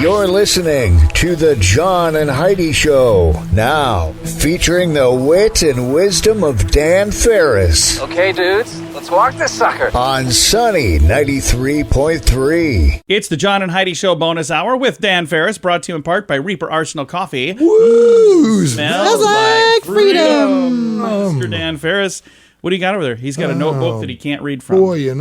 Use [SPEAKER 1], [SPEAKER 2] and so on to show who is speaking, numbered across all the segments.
[SPEAKER 1] You're listening to the John and Heidi Show, now featuring the wit and wisdom of Dan Farris.
[SPEAKER 2] Okay, dudes, let's walk this sucker.
[SPEAKER 1] On Sunny 93.3.
[SPEAKER 3] It's the John and Heidi Show bonus hour with Dan Farris, brought to you in part by Reaper Arsenal Coffee.
[SPEAKER 4] Woo!
[SPEAKER 3] Smells like freedom. Mr. Dan Farris. What do you got over there? He's got a notebook that he can't read from.
[SPEAKER 4] Boy,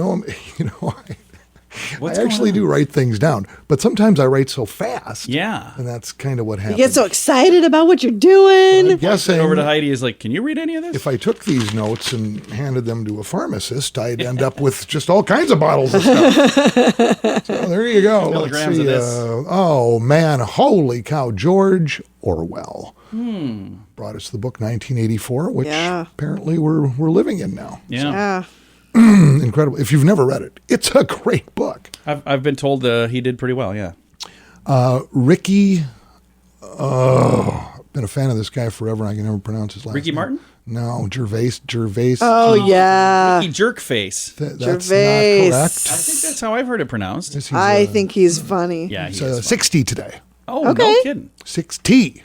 [SPEAKER 4] I actually do write things down, but sometimes I write so fast.
[SPEAKER 3] Yeah.
[SPEAKER 4] And that's kind of what happens.
[SPEAKER 5] You get so excited about what you're doing.
[SPEAKER 4] I'm guessing
[SPEAKER 3] Over to Heidi is like, can you read any of this?
[SPEAKER 4] if I took these notes and handed them to a pharmacist, I'd end up with just all kinds of bottles of stuff. So there you go.
[SPEAKER 3] Milligrams of this.
[SPEAKER 4] Oh, man. Holy cow. George Orwell brought us the book 1984, which apparently we're living in now.
[SPEAKER 3] Yeah.
[SPEAKER 4] Incredible. If you've never read it, it's a great book.
[SPEAKER 3] I've been told he did pretty well, yeah.
[SPEAKER 4] Ricky, been a fan of this guy forever. I can never pronounce his last
[SPEAKER 3] Ricky
[SPEAKER 4] name.
[SPEAKER 3] Martin?
[SPEAKER 4] No, Gervais.
[SPEAKER 5] Oh, yeah.
[SPEAKER 3] Ricky Jerkface.
[SPEAKER 4] That's
[SPEAKER 5] Gervais.
[SPEAKER 4] not
[SPEAKER 3] I
[SPEAKER 4] correct.
[SPEAKER 3] think that's how I've heard it pronounced.
[SPEAKER 4] Yes,
[SPEAKER 5] I think he's funny.
[SPEAKER 3] Yeah, he
[SPEAKER 4] He's
[SPEAKER 3] is.
[SPEAKER 4] 60 today.
[SPEAKER 3] Oh,
[SPEAKER 5] Okay.
[SPEAKER 3] no kidding.
[SPEAKER 4] 60.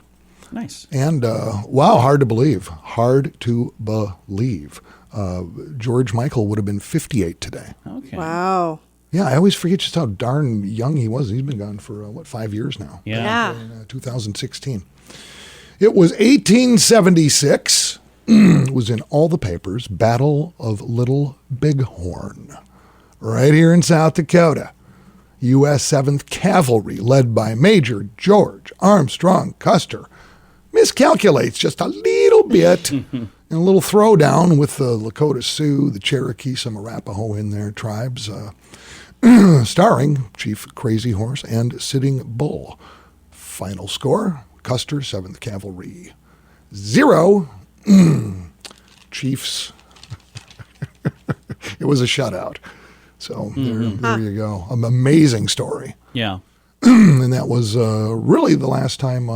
[SPEAKER 3] Nice.
[SPEAKER 4] And, wow, hard to believe. Hard to believe. George Michael would have been 58 today.
[SPEAKER 3] Okay.
[SPEAKER 5] Wow.
[SPEAKER 4] Yeah, I always forget just how darn young he was. He's been gone for, 5 years now?
[SPEAKER 3] Yeah.
[SPEAKER 4] In 2016. It was 1876. It was in all the papers. Battle of Little Bighorn. Right here in South Dakota. U.S. 7th Cavalry, led by Major George Armstrong Custer, miscalculates just a little bit in a little throwdown with the Lakota Sioux, the Cherokee, some Arapaho in their tribes, starring Chief Crazy Horse and Sitting Bull. Final score, Custer, 7th Cavalry, 0. Chiefs. It was a shutout. So there you go. An amazing story.
[SPEAKER 3] Yeah.
[SPEAKER 4] And that was really the last time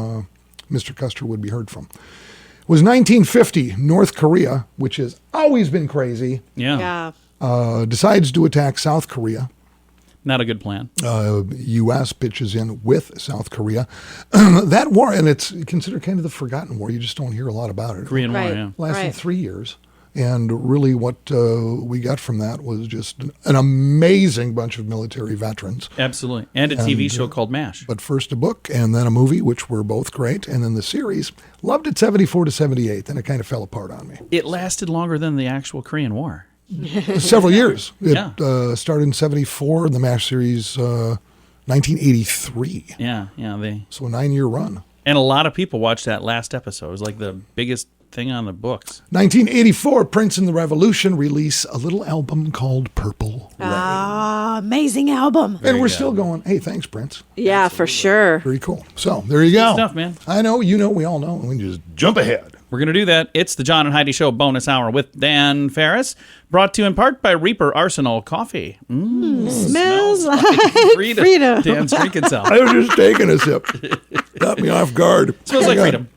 [SPEAKER 4] Mr. Custer would be heard from. It was 1950. North Korea, which has always been crazy,
[SPEAKER 3] Yeah.
[SPEAKER 4] decides to attack South Korea.
[SPEAKER 3] Not a good plan.
[SPEAKER 4] U.S. pitches in with South Korea. That war, and it's considered kind of the forgotten war. You just don't hear a lot about it.
[SPEAKER 3] Korean War,
[SPEAKER 5] Right.
[SPEAKER 3] yeah.
[SPEAKER 4] Lasted 3 years. And really what we got from that was just an amazing bunch of military veterans.
[SPEAKER 3] Absolutely. And a TV show called MASH.
[SPEAKER 4] But first a book and then a movie, which were both great. And then the series, loved it 74 to 78. Then it kind of fell apart on me.
[SPEAKER 3] It lasted longer than the actual Korean War.
[SPEAKER 4] Several years. It
[SPEAKER 3] Yeah.
[SPEAKER 4] started in 74, the MASH series 1983.
[SPEAKER 3] Yeah.
[SPEAKER 4] So a 9-year run.
[SPEAKER 3] And a lot of people watched that last episode. It was like the biggest thing on the books.
[SPEAKER 4] 1984, Prince and the Revolution release a little album called Purple Rain.
[SPEAKER 5] Ah, amazing album.
[SPEAKER 4] And we're still going, hey, thanks, Prince.
[SPEAKER 5] Yeah, for sure.
[SPEAKER 4] Very cool. So there you go.
[SPEAKER 3] Good stuff, man.
[SPEAKER 4] I know, you know, we all know. We can just jump ahead.
[SPEAKER 3] We're going to do that. It's the John and Heidi Show bonus hour with Dan Farris, brought to you in part by Reaper Arsenal Coffee.
[SPEAKER 5] Smells like
[SPEAKER 3] Freedom.
[SPEAKER 5] freedom.
[SPEAKER 3] Dan's drinking some.
[SPEAKER 4] I was just taking a sip. Got me off guard.
[SPEAKER 3] Smells like freedom.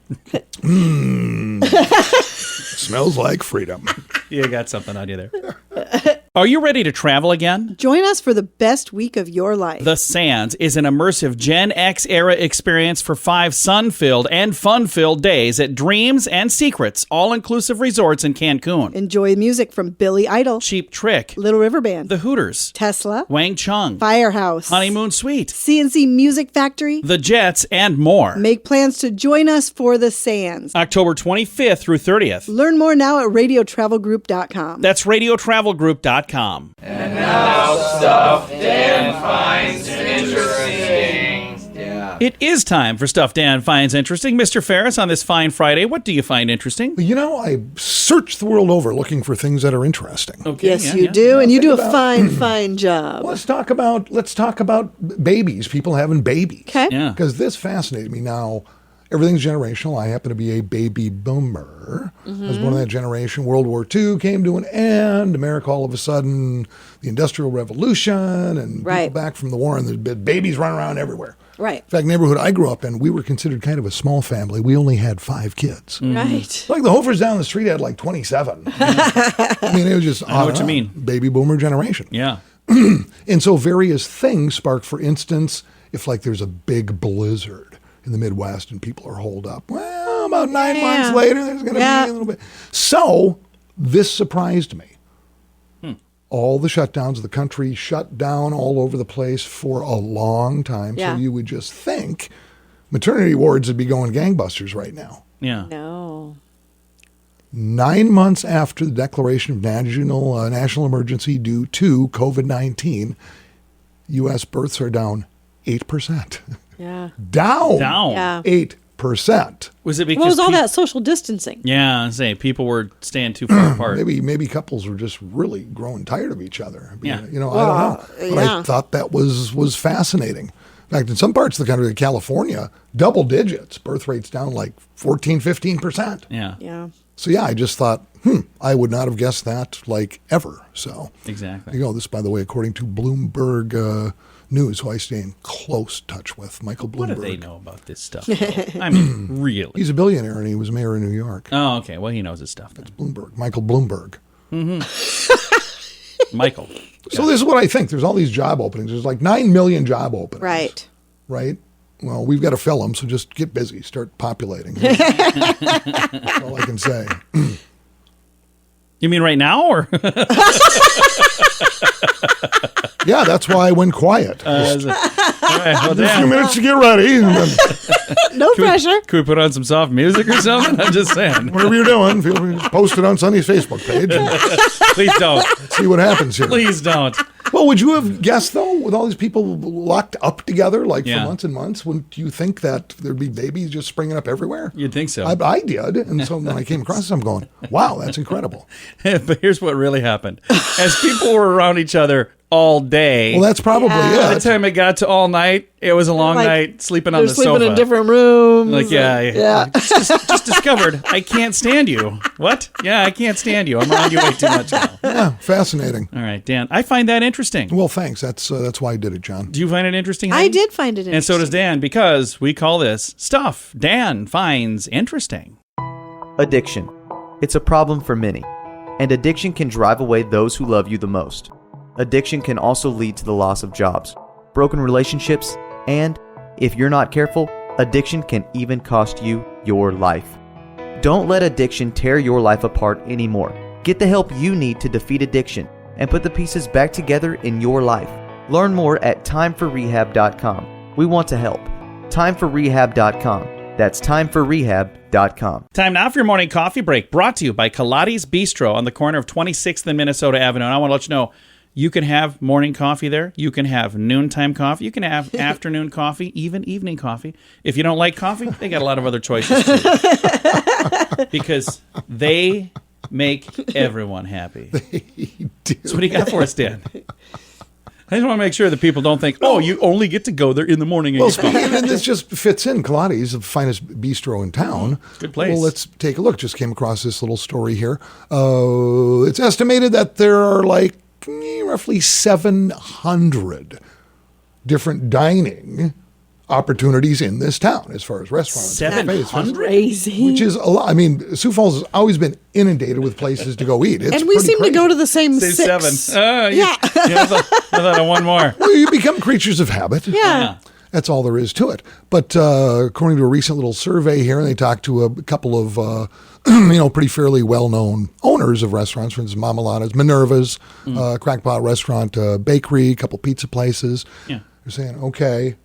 [SPEAKER 4] Smells like freedom.
[SPEAKER 3] You got something on you there. Are you ready to travel again?
[SPEAKER 5] Join us for the best week of your life.
[SPEAKER 3] The Sands is an immersive Gen X era experience for 5 sun-filled and fun-filled days at Dreams and Secrets all-inclusive resorts in Cancun.
[SPEAKER 5] Enjoy music from Billy Idol,
[SPEAKER 3] Cheap Trick,
[SPEAKER 5] Little River Band,
[SPEAKER 3] The Hooters,
[SPEAKER 5] Tesla,
[SPEAKER 3] Wang Chung,
[SPEAKER 5] Firehouse,
[SPEAKER 3] Honeymoon Suite,
[SPEAKER 5] CNC Music Factory.
[SPEAKER 3] The Jets, and more.
[SPEAKER 5] Make plans to join us for the Sands.
[SPEAKER 3] October 25th through 30th.
[SPEAKER 5] Learn more now at radiotravelgroup.com.
[SPEAKER 3] That's radiotravelgroup.com.
[SPEAKER 2] And now stuff Dan finds interesting. Yeah.
[SPEAKER 3] It is time for Stuff Dan Finds Interesting. Mr. Ferris, on this fine Friday, what do you find interesting?
[SPEAKER 4] You know, I search the world over looking for things that are interesting.
[SPEAKER 3] Okay,
[SPEAKER 5] Yes,
[SPEAKER 3] yeah,
[SPEAKER 5] you
[SPEAKER 3] yeah.
[SPEAKER 5] do, and you do a
[SPEAKER 4] Think
[SPEAKER 5] fine job.
[SPEAKER 4] Let's talk about babies, people having babies.
[SPEAKER 5] Okay.
[SPEAKER 3] Yeah.
[SPEAKER 4] Because this fascinated me. Now, everything's generational. I happen to be a baby boomer. I was born in that generation. World War II came to an end. America, all of a sudden, the Industrial Revolution, and people
[SPEAKER 5] Right.
[SPEAKER 4] back from the war, and there's babies running around everywhere.
[SPEAKER 5] Right.
[SPEAKER 4] In fact, neighborhood I grew up in, we were considered kind of a small family. We only had 5 kids.
[SPEAKER 5] Right.
[SPEAKER 4] Like the Hofers down the street had like 27. I mean, it was just
[SPEAKER 3] I know what you mean.
[SPEAKER 4] baby boomer generation.
[SPEAKER 3] Yeah.
[SPEAKER 4] And so various things sparked, for instance, if like there's a big blizzard in the Midwest and people are holed up. Well, about 9 months later, there's going to be a little bit. So this surprised me. All the shutdowns of the country shut down all over the place for a long time.
[SPEAKER 5] Yeah.
[SPEAKER 4] So you would just think maternity wards would be going gangbusters right now.
[SPEAKER 3] Yeah.
[SPEAKER 5] No.
[SPEAKER 4] 9 months after the declaration of national emergency due to COVID-19, U.S. births are down 8%.
[SPEAKER 5] Yeah.
[SPEAKER 4] Down
[SPEAKER 5] Yeah.
[SPEAKER 4] 8%.
[SPEAKER 3] Was it because
[SPEAKER 5] What was all that social distancing?
[SPEAKER 3] Yeah, I say people were staying too far apart.
[SPEAKER 4] Maybe couples were just really growing tired of each other.
[SPEAKER 3] Yeah.
[SPEAKER 4] I don't know. But I thought that was fascinating. In fact, in some parts of the country, like California, double digits, birth rates down like 14, 15%.
[SPEAKER 3] Yeah.
[SPEAKER 5] Yeah.
[SPEAKER 4] So yeah, I just thought, I would not have guessed that like ever. So
[SPEAKER 3] Exactly.
[SPEAKER 4] you know, this, by the way, according to Bloomberg News, who I stay in close touch with, Michael Bloomberg.
[SPEAKER 3] What do they know about this stuff? I mean, really?
[SPEAKER 4] He's a billionaire and he was mayor of New York.
[SPEAKER 3] Oh, okay. Well, he knows his stuff. Then.
[SPEAKER 4] Bloomberg, Michael Bloomberg.
[SPEAKER 3] Michael.
[SPEAKER 4] So this is what I think. There's all these job openings. There's like 9 million job openings.
[SPEAKER 5] Right.
[SPEAKER 4] Right? Well, we've got to fill them, so just get busy. Start populating. That's all I can say.
[SPEAKER 3] You mean right now, or?
[SPEAKER 4] Yeah, that's why I went quiet.
[SPEAKER 3] All right, well,
[SPEAKER 4] A few
[SPEAKER 3] Dan,
[SPEAKER 4] minutes to get ready. And then
[SPEAKER 5] No pressure.
[SPEAKER 3] could we put on some soft music or something? I'm just saying.
[SPEAKER 4] whatever you're doing, feel free to post it on Sonny's Facebook page and
[SPEAKER 3] Please don't.
[SPEAKER 4] see what happens here.
[SPEAKER 3] Please don't.
[SPEAKER 4] Well, would you have guessed, though, with all these people locked up together like
[SPEAKER 3] Yeah.
[SPEAKER 4] for months and months, wouldn't you think that there'd be babies just springing up everywhere?
[SPEAKER 3] You'd think so.
[SPEAKER 4] I did. And so when I came across this, I'm going, wow, that's incredible.
[SPEAKER 3] But here's what really happened. As people were around each other all day,
[SPEAKER 4] Well, that's probably
[SPEAKER 3] by the
[SPEAKER 4] it.
[SPEAKER 3] time it got to all night, it was a long
[SPEAKER 5] Like,
[SPEAKER 3] night sleeping on
[SPEAKER 5] They're
[SPEAKER 3] the
[SPEAKER 5] sleeping
[SPEAKER 3] sofa.
[SPEAKER 5] in different rooms.
[SPEAKER 3] Like, yeah.
[SPEAKER 5] Yeah.
[SPEAKER 3] Just discovered I can't stand you. What? Yeah, I can't stand you. I'm around you way too much now.
[SPEAKER 4] Yeah, fascinating.
[SPEAKER 3] All right, Dan. I find that interesting.
[SPEAKER 4] Well, thanks. That's why I did it, John.
[SPEAKER 3] Do you find it interesting?
[SPEAKER 5] I
[SPEAKER 3] Heidi?
[SPEAKER 5] did find it interesting.
[SPEAKER 3] And so does Dan, because we call this stuff Dan finds interesting.
[SPEAKER 6] Addiction. It's a problem for many, and addiction can drive away those who love you the most. Addiction can also lead to the loss of jobs, broken relationships, and, if you're not careful, addiction can even cost you your life. Don't let addiction tear your life apart anymore. Get the help you need to defeat addiction and put the pieces back together in your life. Learn more at timeforrehab.com. We want to help. Timeforrehab.com. That's timeforrehab.com.
[SPEAKER 3] Time now for your morning coffee break, brought to you by Kaladi's Bistro on the corner of 26th and Minnesota Avenue. And I want to let you know, you can have morning coffee there. You can have noontime coffee. You can have afternoon coffee, even evening coffee. If you don't like coffee, they got a lot of other choices too. Because they make everyone happy. So what do you got for us, Dan? I just want to make sure that people don't think, oh, you only get to go there in the morning. And
[SPEAKER 4] Well,
[SPEAKER 3] get coffee.
[SPEAKER 4] and this just fits in. Kaladi's, the finest bistro in town.
[SPEAKER 3] Good place.
[SPEAKER 4] Well, let's take a look. Just came across this little story here. It's estimated that there are like roughly 700 different dining opportunities in this town as far as restaurants.
[SPEAKER 3] 700?
[SPEAKER 5] Crazy.
[SPEAKER 4] Which is a lot. I mean, Sioux Falls has always been inundated with places to go eat. It's
[SPEAKER 5] and we
[SPEAKER 4] pretty
[SPEAKER 5] seem
[SPEAKER 4] crazy.
[SPEAKER 5] to go to the same
[SPEAKER 3] Say
[SPEAKER 5] six.
[SPEAKER 3] 7.
[SPEAKER 5] Yeah.
[SPEAKER 3] I thought of one more.
[SPEAKER 4] Well, you become creatures of habit.
[SPEAKER 5] Yeah.
[SPEAKER 4] That's all there is to it. But according to a recent little survey here, they talked to a couple of, pretty fairly well-known owners of restaurants, for instance, Mamalada's, Minerva's, Crackpot Restaurant, Bakery, a couple pizza places.
[SPEAKER 3] Yeah.
[SPEAKER 4] They're saying, okay,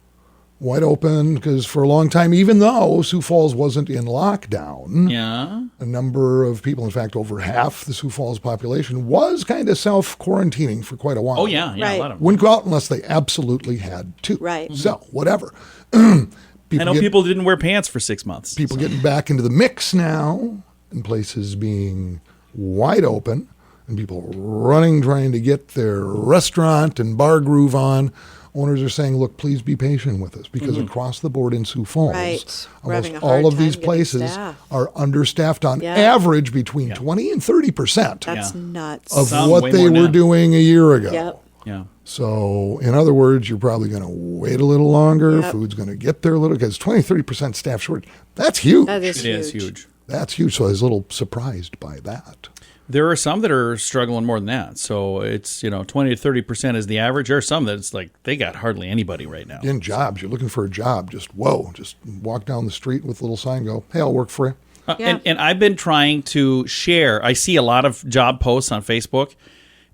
[SPEAKER 4] wide open, because for a long time, even though Sioux Falls wasn't in lockdown,
[SPEAKER 3] Yeah.
[SPEAKER 4] a number of people, in fact, over half the Sioux Falls population, was kind of self-quarantining for quite a while.
[SPEAKER 3] Oh, yeah. Yeah.
[SPEAKER 5] Right.
[SPEAKER 3] A lot of them.
[SPEAKER 4] Wouldn't go out unless they absolutely had to.
[SPEAKER 5] Right.
[SPEAKER 4] So, whatever.
[SPEAKER 3] I know people didn't wear pants for 6 months.
[SPEAKER 4] People getting back into the mix now, and places being wide open, and people running, trying to get their restaurant and bar groove on. Owners are saying, look, please be patient with us, because across the board in Sioux Falls,
[SPEAKER 5] Right. We're having
[SPEAKER 4] almost
[SPEAKER 5] a hard
[SPEAKER 4] all of
[SPEAKER 5] time
[SPEAKER 4] these
[SPEAKER 5] getting
[SPEAKER 4] places
[SPEAKER 5] staff.
[SPEAKER 4] are understaffed on
[SPEAKER 5] Yeah.
[SPEAKER 4] average between 20 and 30%
[SPEAKER 5] That's
[SPEAKER 3] Yeah.
[SPEAKER 5] nuts.
[SPEAKER 4] of
[SPEAKER 3] Some
[SPEAKER 4] what
[SPEAKER 3] way
[SPEAKER 4] they
[SPEAKER 3] more
[SPEAKER 4] were
[SPEAKER 3] now.
[SPEAKER 4] doing a year ago.
[SPEAKER 5] Yep.
[SPEAKER 3] Yeah.
[SPEAKER 4] So, in other words, you're probably going to wait a little longer.
[SPEAKER 5] Yep.
[SPEAKER 4] Food's going to get there a little, because 20, 30% staff shortage. That's huge.
[SPEAKER 5] That is
[SPEAKER 3] It
[SPEAKER 5] huge.
[SPEAKER 3] is huge.
[SPEAKER 4] That's huge. So I was a little surprised by that.
[SPEAKER 3] There are some that are struggling more than that. So it's, 20 to 30% is the average. There are some that's like they got hardly anybody right now.
[SPEAKER 4] In jobs, you're looking for a job. Just walk down the street with a little sign, go, hey, I'll work for you.
[SPEAKER 3] And I've been trying to share. I see a lot of job posts on Facebook,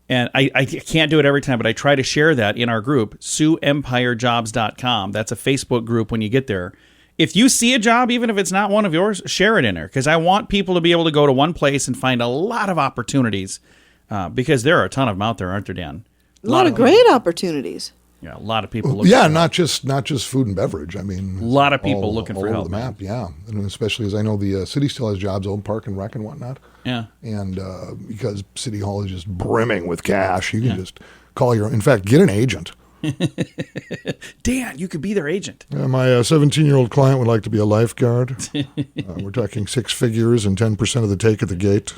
[SPEAKER 3] and I can't do it every time, but I try to share that in our group, SiouxEmpireJobs.com. That's a Facebook group when you get there. If you see a job, even if it's not one of yours, share it in there, because I want people to be able to go to one place and find a lot of opportunities, because there are a ton of them out there, aren't there, Dan?
[SPEAKER 5] A lot of great opportunities.
[SPEAKER 3] Yeah, a lot of people looking
[SPEAKER 4] Yeah,
[SPEAKER 3] for
[SPEAKER 4] not just food and beverage. I mean,
[SPEAKER 3] a lot of people looking for
[SPEAKER 4] all
[SPEAKER 3] help.
[SPEAKER 4] over the map, yeah. And especially as I know the city still has jobs open, park and rec and whatnot.
[SPEAKER 3] Yeah.
[SPEAKER 4] And because City Hall is just brimming with cash, you can just call in fact, get an agent.
[SPEAKER 3] Dan, you could be their agent.
[SPEAKER 4] My 17-year-old client would like to be a lifeguard. We're talking 6 figures and 10% of the take at the gate.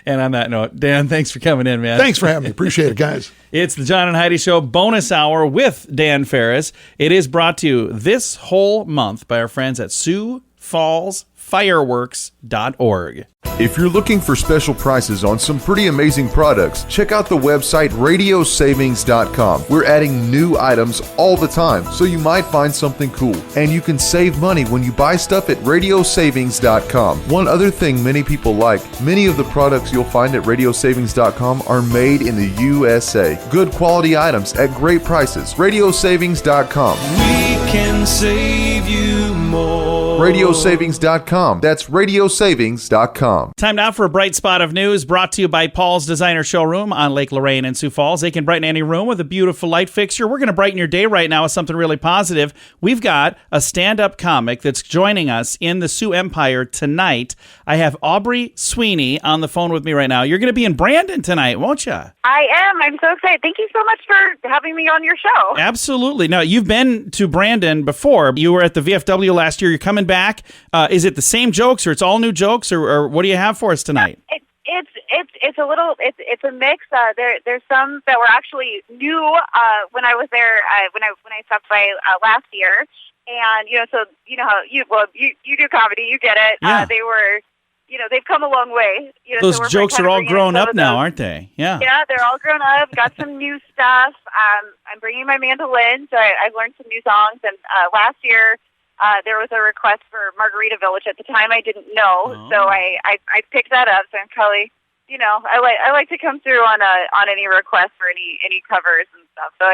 [SPEAKER 3] And on that note, Dan, thanks for coming in, man.
[SPEAKER 4] Thanks for having me. Appreciate it, guys.
[SPEAKER 3] It's the John and Heidi Show bonus hour with Dan Farris. It is brought to you this whole month by our friends at Sioux Falls Fireworks.org.
[SPEAKER 7] If you're looking for special prices on some pretty amazing products, check out the website radiosavings.com. We're adding new items all the time, so you might find something cool. And you can save money when you buy stuff at radiosavings.com. One other thing many people like, many of the products you'll find at radiosavings.com are made in the USA. Good quality items at great prices. Radiosavings.com.
[SPEAKER 8] We can save you more.
[SPEAKER 7] Radiosavings.com. That's radiosavings.com.
[SPEAKER 3] Time now for a bright spot of news brought to you by Paul's Designer Showroom on Lake Lorraine in Sioux Falls. They can brighten any room with a beautiful light fixture. We're going to brighten your day right now with something really positive. We've got a stand-up comic that's joining us in the Sioux Empire tonight. I have Aubrey Sweeney on the phone with me right now. You're going to be in Brandon tonight, won't you?
[SPEAKER 9] I am. I'm so excited. Thank you so much for having me on your show.
[SPEAKER 3] Absolutely. Now, you've been to Brandon before. You were at the VFW last year. You're coming back. Is it the same jokes, or it's all new jokes, or what do you have for us tonight?
[SPEAKER 9] It's a little it's a mix. There's some that were actually new when I was there when I stopped by last year, and so how you do comedy, you get it.
[SPEAKER 3] Yeah.
[SPEAKER 9] They were. They've come a long way.
[SPEAKER 3] Those
[SPEAKER 9] so
[SPEAKER 3] jokes are all grown up now, aren't they? Yeah.
[SPEAKER 9] Yeah, they're all grown up. Got some new stuff. I'm bringing my mandolin, so I've learned some new songs. And last year, there was a request for Margaritaville, which at the time I didn't know.
[SPEAKER 3] Oh.
[SPEAKER 9] So I picked that up. So I'm probably, I like to come through on any requests for any covers and stuff. So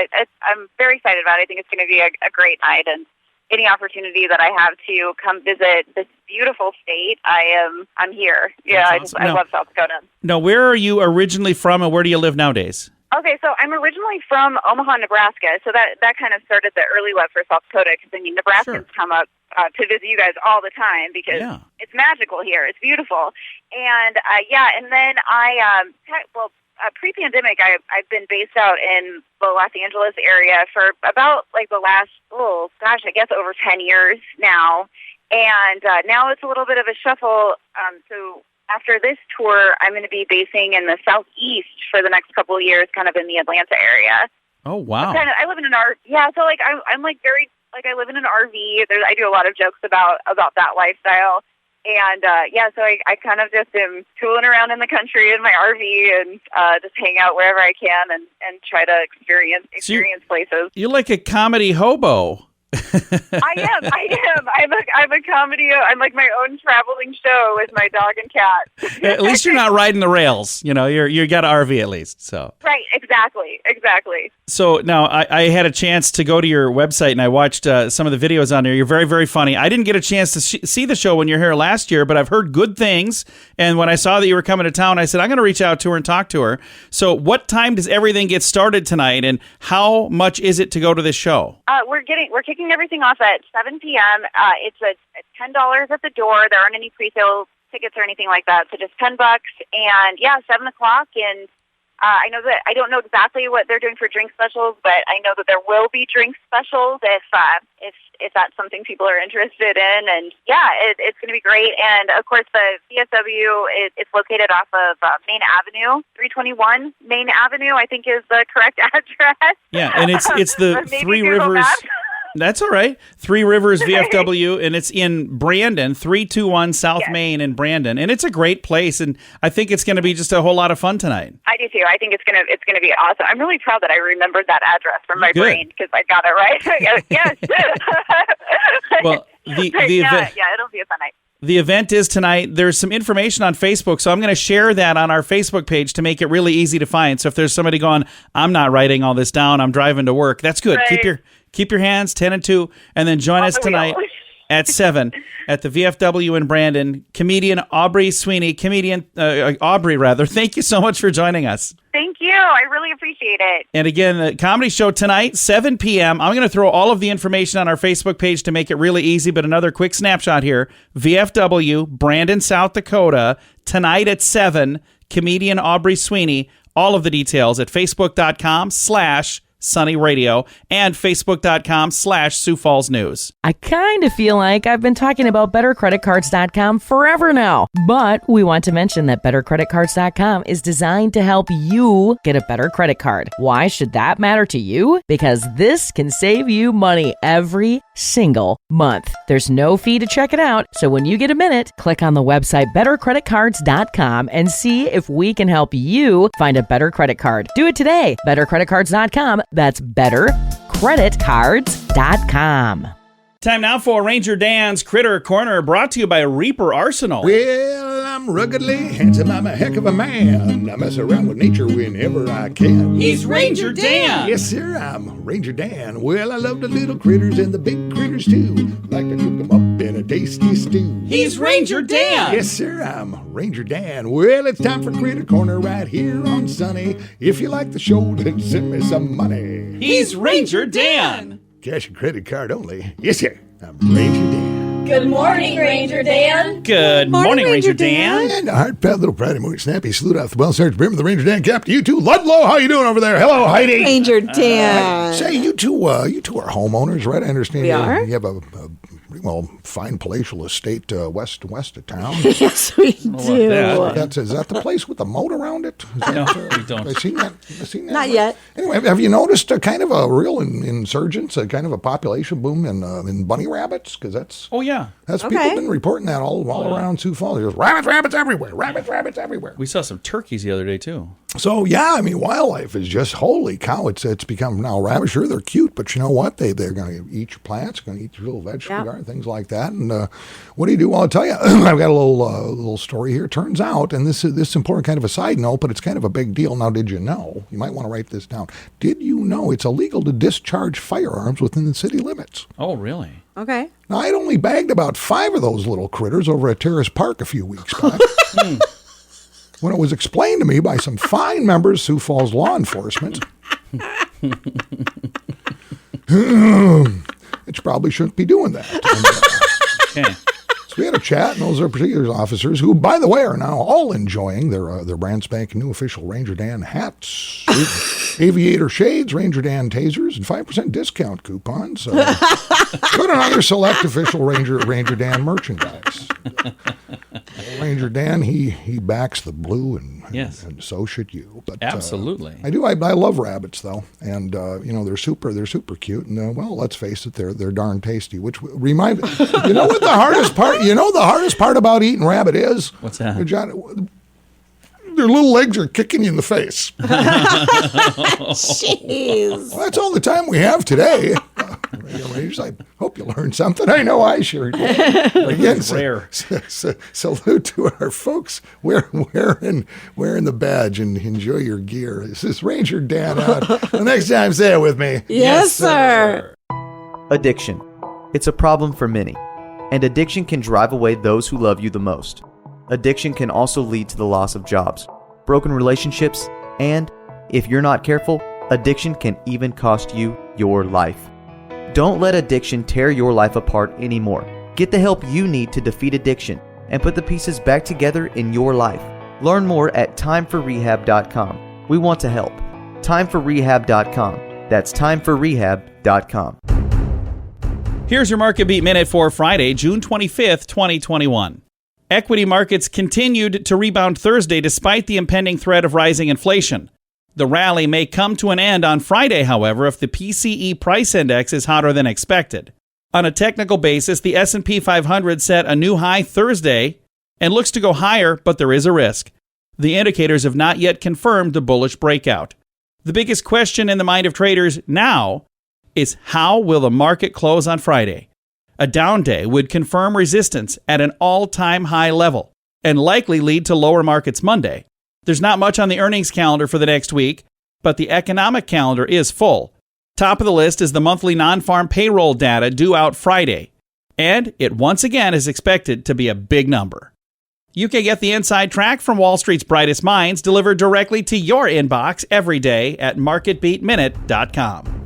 [SPEAKER 9] I'm very excited about it. I think it's going to be a great night, and any opportunity that I have to come visit this beautiful state, I'm here. Yeah,
[SPEAKER 3] That's awesome.
[SPEAKER 9] I love South Dakota.
[SPEAKER 3] Now, where are you originally from, and where do you live nowadays?
[SPEAKER 9] Okay, so I'm originally from Omaha, Nebraska, so that kind of started the early love for South Dakota, because Nebraskans come up to visit you guys all the time because it's magical here. It's beautiful. And and then pre-pandemic, I've been based out in the Los Angeles area for about the last, I guess over 10 years now. And now it's a little bit of a shuffle. So after this tour, I'm going to be basing in the Southeast for the next couple of years, kind of in the Atlanta area.
[SPEAKER 3] Oh, wow.
[SPEAKER 9] I live in an RV. Yeah, so I'm very, I live in an RV. I do a lot of jokes about that lifestyle. And, so I kind of just am tooling around in the country in my RV and just hang out wherever I can and try to experience places.
[SPEAKER 3] You're like a comedy hobo.
[SPEAKER 9] I am. I'm a comedy. I'm like my own traveling show with my dog and cat.
[SPEAKER 3] At least you're not riding the rails. You got an RV at least. So
[SPEAKER 9] right, exactly.
[SPEAKER 3] So now I had a chance to go to your website and I watched some of the videos on there. You're very, very funny. I didn't get a chance to see the show when you were here last year, but I've heard good things. And when I saw that you were coming to town, I said, I'm going to reach out to her and talk to her. So what time does everything get started tonight, and how much is it to go to this show?
[SPEAKER 9] We're kicking everything off at 7 p.m. It's $10 at the door. There aren't any pre-sale tickets or anything like that, so just $10. And 7 o'clock. And I know that I don't know exactly what they're doing for drink specials, but I know that there will be drink specials if that's something people are interested in. And it's going to be great. And of course, the VFW it's located off of Main Avenue, 321 Main Avenue, I think is the correct address.
[SPEAKER 3] Yeah, and it's the
[SPEAKER 9] Maybe
[SPEAKER 3] Three
[SPEAKER 9] Google
[SPEAKER 3] Rivers.
[SPEAKER 9] Maps.
[SPEAKER 3] That's all right. Three Rivers VFW, and it's in Brandon, 321 South Main in Brandon, and it's a great place. And I think it's going to be just a whole lot of fun tonight.
[SPEAKER 9] I do too. I think it's gonna be awesome. I'm really proud that I remembered that address from my brain because I got it right. Yes.
[SPEAKER 3] Well, the event,
[SPEAKER 9] it'll be a fun night.
[SPEAKER 3] The event is tonight. There's some information on Facebook, so I'm going to share that on our Facebook page to make it really easy to find. So if there's somebody going, I'm not writing all this down, I'm driving to work, that's good.
[SPEAKER 9] Right.
[SPEAKER 3] Keep your hands 10 and 2, and then join us tonight at 7 at the VFW in Brandon. Comedian Aubrey Sweeney, Aubrey. Thank you so much for joining us.
[SPEAKER 9] Thank you. I really appreciate it.
[SPEAKER 3] And again, the comedy show tonight, 7 p.m. I'm going to throw all of the information on our Facebook page to make it really easy, but another quick snapshot here. VFW, Brandon, South Dakota, tonight at 7, comedian Aubrey Sweeney. All of the details at facebook.com/Sunny Radio and facebook.com/Sioux Falls News.
[SPEAKER 10] I kind of feel like I've been talking about bettercreditcards.com forever now, but we want to mention that bettercreditcards.com is designed to help you get a better credit card. Why should that matter to you? Because this can save you money every single month. There's no fee to check it out, so when you get a minute, click on the website bettercreditcards.com and see if we can help you find a better credit card. Do it today. Bettercreditcards.com. That's bettercreditcards.com.
[SPEAKER 3] Time now for Ranger Dan's Critter Corner, brought to you by Reaper Arsenal.
[SPEAKER 4] Well, I'm ruggedly handsome. I'm a heck of a man. I mess around with nature whenever I can.
[SPEAKER 3] He's Ranger Dan.
[SPEAKER 4] Yes, sir, I'm Ranger Dan. Well, I love the little critters and the big critters too. Like to cook them up in a tasty stew.
[SPEAKER 3] He's Ranger Dan.
[SPEAKER 4] Yes, sir, I'm Ranger Dan. Well, it's time for Critter Corner right here on Sunny. If you like the show, then send me some money.
[SPEAKER 3] He's Ranger Dan.
[SPEAKER 4] Cash and credit card only. Yes, sir, I'm Ranger Dan.
[SPEAKER 11] Good morning, Ranger Dan.
[SPEAKER 3] Good morning, Ranger Dan.
[SPEAKER 4] And a heartfelt little Friday morning snappy salute off the well-searched brim of the Ranger Dan cap to you two. Ludlow, how you doing over there? Hello, Heidi.
[SPEAKER 5] Ranger Dan.
[SPEAKER 4] Say, you two are homeowners, right? I understand
[SPEAKER 5] We are.
[SPEAKER 4] You have a fine palatial estate west of town.
[SPEAKER 5] Yes, we do.
[SPEAKER 4] Is that the place with the moat around it?
[SPEAKER 3] No, we don't.
[SPEAKER 4] I've seen that.
[SPEAKER 5] Not yet.
[SPEAKER 4] Anyway, have you noticed a kind of a real insurgence, a kind of a population boom in bunny rabbits? Because that's people have been reporting that all around Sioux Falls. There's rabbits everywhere. Rabbits everywhere.
[SPEAKER 3] We saw some turkeys the other day too.
[SPEAKER 4] So yeah, I mean, wildlife is just holy cow. It's become now rabbits. Sure, they're cute, but you know what? They're going to eat your plants, going to eat your little vegetable garden, things like that. And what do you do? Well, I'll tell you. I've got a little story here. Turns out, and this is important, kind of a side note, but it's kind of a big deal. Now, did you know? You might want to write this down. Did you know it's illegal to discharge firearms within the city limits?
[SPEAKER 3] Oh, really?
[SPEAKER 5] Okay.
[SPEAKER 4] Now, I'd only bagged about 5 of those little critters over at Terrace Park a few weeks back. When it was explained to me by some fine members of Sioux Falls law enforcement, it probably shouldn't be doing that. And,
[SPEAKER 3] Okay.
[SPEAKER 4] so we had a chat, and those are particular officers who, by the way, are now all enjoying their brand spanking new official Ranger Dan hats, aviator shades, Ranger Dan tasers, and 5% discount coupons. Good on other select official Ranger Dan merchandise. Ranger Dan, he backs the blue, and so should you. But
[SPEAKER 3] absolutely,
[SPEAKER 4] I do. I love rabbits though, and they're super cute. And let's face it, they're darn tasty. Which remind you know what the hardest part? You know the hardest part about eating rabbit is?
[SPEAKER 3] What's that?
[SPEAKER 4] John, their little legs are kicking you in the face.
[SPEAKER 5] Jeez.
[SPEAKER 4] Well, that's all the time we have today. Radio Rangers, I hope you learned something. I know I sure did. Again,
[SPEAKER 3] rare.
[SPEAKER 4] Salute to our folks wearing the badge, and enjoy your gear. This is Ranger Dan out. The next time, say it with me.
[SPEAKER 5] Yes, sir.
[SPEAKER 6] Addiction. It's a problem for many, and addiction can drive away those who love you the most. Addiction can also lead to the loss of jobs, broken relationships, and, if you're not careful, addiction can even cost you your life. Don't let addiction tear your life apart anymore. Get the help you need to defeat addiction and put the pieces back together in your life. Learn more at timeforrehab.com. We want to help. Timeforrehab.com. That's timeforrehab.com.
[SPEAKER 3] Here's your Market Beat Minute for Friday, June 25th, 2021. Equity markets continued to rebound Thursday despite the impending threat of rising inflation. The rally may come to an end on Friday, however, if the PCE price index is hotter than expected. On a technical basis, the S&P 500 set a new high Thursday and looks to go higher, but there is a risk. The indicators have not yet confirmed the bullish breakout. The biggest question in the mind of traders now is how will the market close on Friday? A down day would confirm resistance at an all-time high level and likely lead to lower markets Monday. There's not much on the earnings calendar for the next week, but the economic calendar is full. Top of the list is the monthly non-farm payroll data due out Friday, and it once again is expected to be a big number. You can get the inside track from Wall Street's brightest minds delivered directly to your inbox every day at marketbeatminute.com.